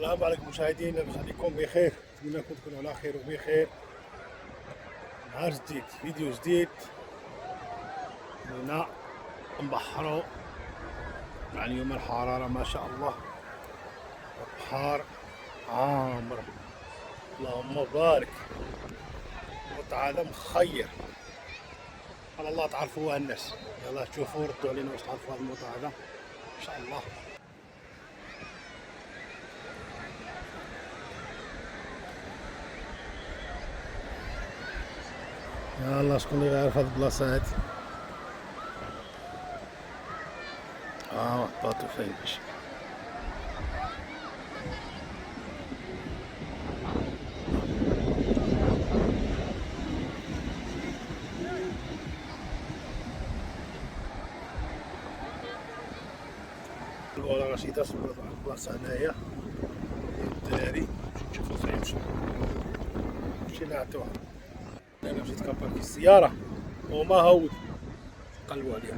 السلام عليكم مشاهدينا، لاباس عليكم بخير؟ نتمنى تكونوا على خير وبخير. نهار جديد، فيديو جديد. هنا نبحروا مع اليوم الحرارة ما شاء الله، البحر عامر اللهم بارك، الوضع هذا مخير. على الله تعرفوها الناس، يلا تشوفوا ردوا علينا واش تعرفوا هذا الوضع هذا ان شاء الله. يلا شكون اللي يعرف هاد البلاصة هادي؟ باتو فين باش الأولى رشيدة صبرت على البلاصة هنايا الدراري، نشوفو فين نمشي نعطوها. أنا مشيت كنباركي السيارة وما هود قلبوا عليها.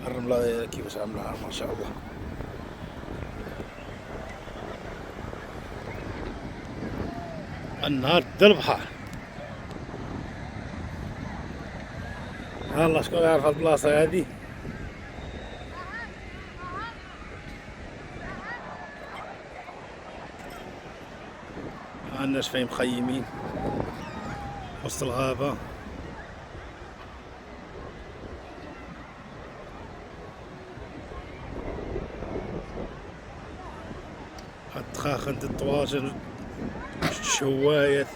الرملة كيفاش عاملها ما شاء الله. النهار دا البحر. يلا شكون يعرف هاد البلاصة هادي؟ الناس فين مخيمين وسط الغابة. هاد الدخاخن د الطواجن الشوايات.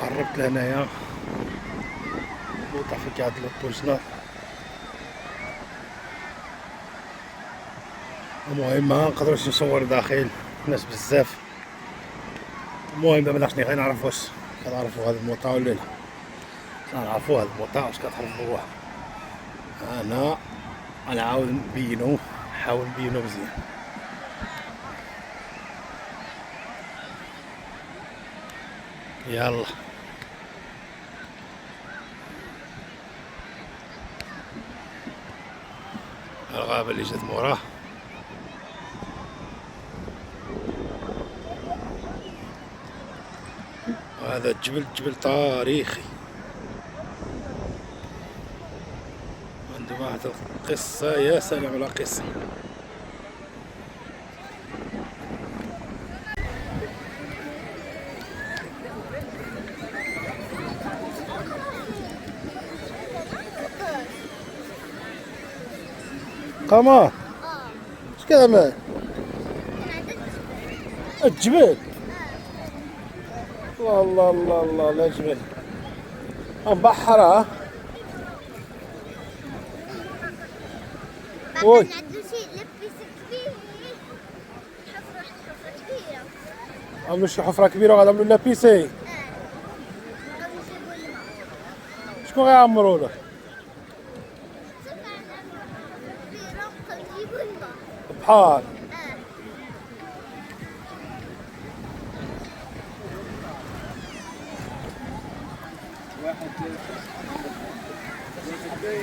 قربت لهنايا وطاح فيك هاد البوجنا. المهم ما نقدروش نصور داخل، ناس بزاف. المهم مابقاش غير نعرف واش كتعرفوا هاد الموطا ولا لا. نعرفوا هاد الموطا واش كتعرفوه. انا غنعاود نبينو، نحاول نبينو مزيان. يلا الغابة اللي جات موراه. وهذا جبل تاريخي، عنده واحد القصة، يا سلام على قصة. قمر اش كتعمل؟ الجبل. الله الله الله لا جبل مبحرة. وي عنده شي لبس كبير، حفرة كبيرة. عملوا شي حفرة كبيرة وغادي يعملوا لها بيسي. شكون غيعمروا له؟ بحار.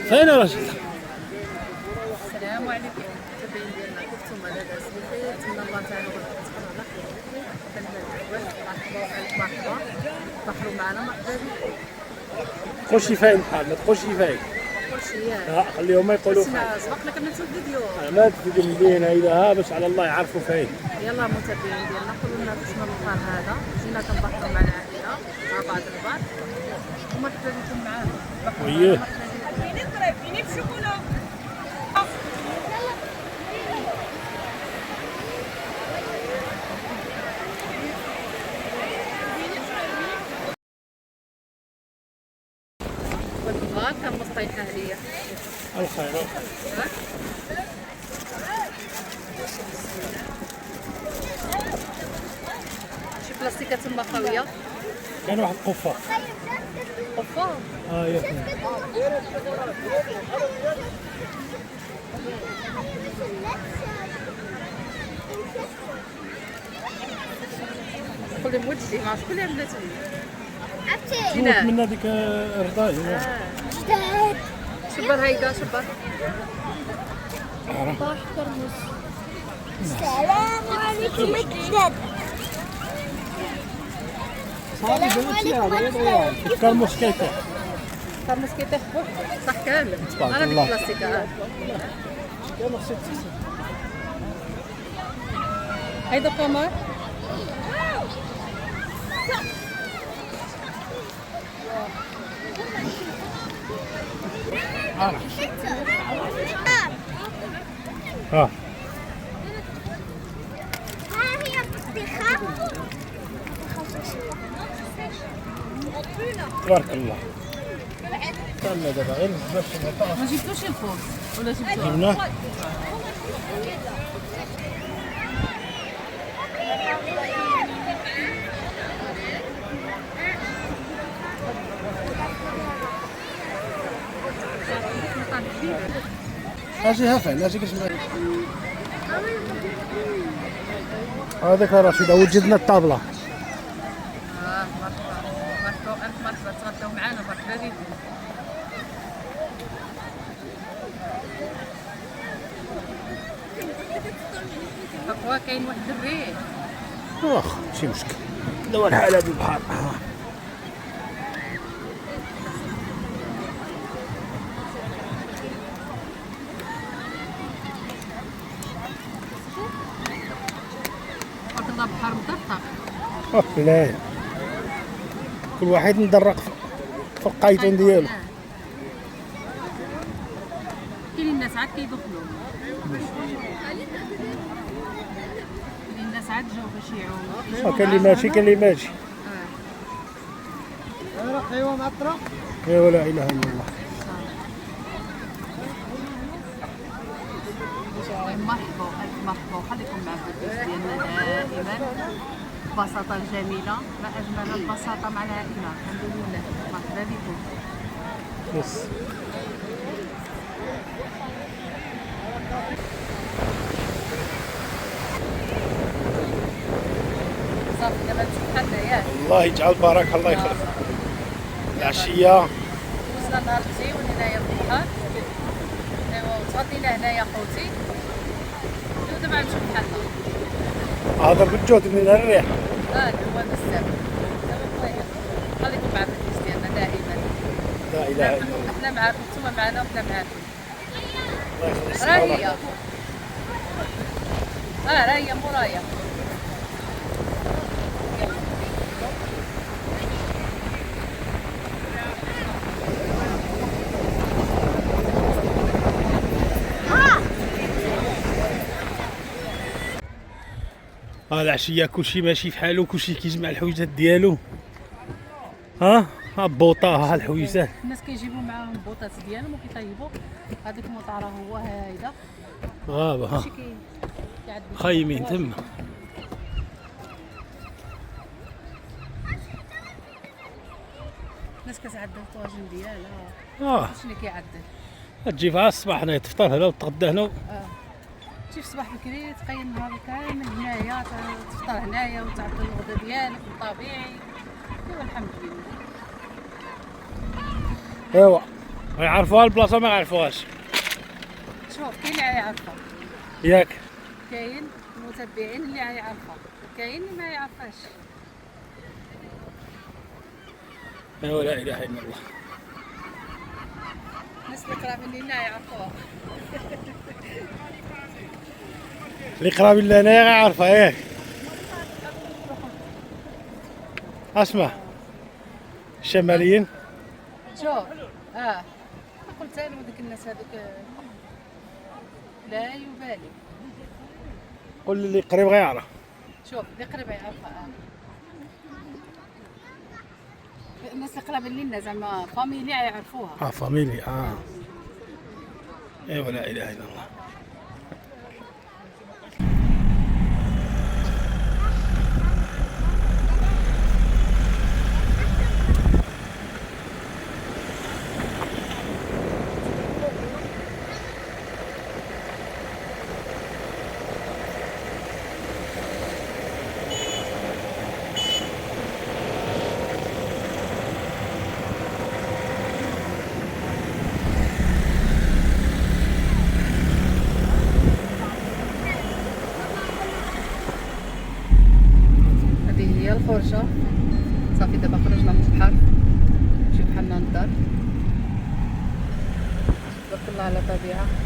فين رشيد؟ السلام عليكم المتابعين ديالنا، كيف نتوما؟ لاباس بخير؟ نتمنى الله تعالى تكونوا على خير وبخير. مرحبا بحروا معنا، مرحبا بكم. تخشي فين البحر؟ ما تخشي فين؟ خليهم ما يقولوا فين. سبقنا كنمشيو الفيديو. ما تفيد المدينة إذا باش على الله يعرفوا فين. يلا متابعين ديالنا، قولوا لنا شنو البحر هذا. جينا كنبحروا مع العائلة مع بعض البحر، ومرحبا بكم معانا. وياه والبحر كان مصطيحة عليا. الخير. شي بلاستيكات تما خاوية. كان واحد قفة. قفة؟ ياك. قولي موجدي ما عرفتش شكون اللي عملت لي. عرفتي شوف من هذيك الرضاية. جداد شبر هيدا شبر. صباح كرموس. السلام عليكم جداد. السلام عليكم جداد. الكرموس كيكه. كرموس كيطيحوا صح كامل. تبارك انا الله. ديك بلاستيكه. هيدا قمر. ها ها هي بطيخة. تبارك الله. استنى دابا غير باش نعطيها. ما جبتوش الفوز ولا جبتوه؟ جبناه. اجي فين اجي كاش هذاك رشيد وجدنا الطابله. مرحبا ألف مرحبا تغداو معانا مرحبا بكم. هو كاين واحد الريح. واخا ماشي مشكل. دوا الحال هذا البحر. هذا بحر مطرطق. لا كل واحد مدرق في القايتون ديالو. كاين الناس عاد كيدخلوا. كاين الناس عاد جاو باش يعوموا. كاين اللي ماشي كاين اللي ماشي. ايوا معطره. يا ولا اله الا الله. مرحبا ألف مرحبا وخليكم مع الفيديوز ديالنا دائما. البساطة الجميلة ما أجمل البساطة مع العائلة. الحمد لله مرحبا بكم. بس صافي دابا نشوف حنا ياك. الله يجعل بركه الله يخلف. العشيه وصلنا نهار مزيون هنايا في البحر. ايوا وتغدينا هنايا خوتي. ودابا نشوف حنا. هذا بالجهد من الريح. هو بزاف. دابا خويا خليكم مع الفيديوز ديالنا دائما. لا اله الا الله. احنا معاكم نتوما معنا وحنا معاكم. الله يخلص. راه هي. راه هي مورايا. العشيه كلشي ماشي في حالو كلشي كيجمع الحويجات ديالو. ها بوطه ها الحويجات. الناس كيجيبوا معاهم البوطات ديالهم وكيطيبوا. هذيك المطاره هو هايده. غابه ها ماشي كيعدي خايمين تما. الناس كتعدل الطواجن ديالها. شنو كيعدل؟ تجي في الصباح هنا تفطر هنا وتغدى هنا. تجي في الصباح بكري تقيم النهار كامل هنايا تفطر هنايا وتعدل الغدا ديالك الطبيعي. ايوا الحمد لله. ايوا يعرفوها البلاصه ما يعرفوهاش. شوف كاين اللي يعرفها. ياك كاين المتبعين اللي يعرفها. كاين اللي ما يعرفهاش. ايوا لا اله الا الله. الناس اللي قرابين لينا يعرفوها. اللي قراب لنا يعرفها ياك. اسمع الشماليين شوف قلت انا وديك الناس هذوك لا يبالي. قول اللي قريب غيعرف. شوف اللي قريب يعرفها. الناس اللي قرابين لينا زعما فاميليا يعرفوها. فاميلي ايوا لا اله الا الله. الطبيعة.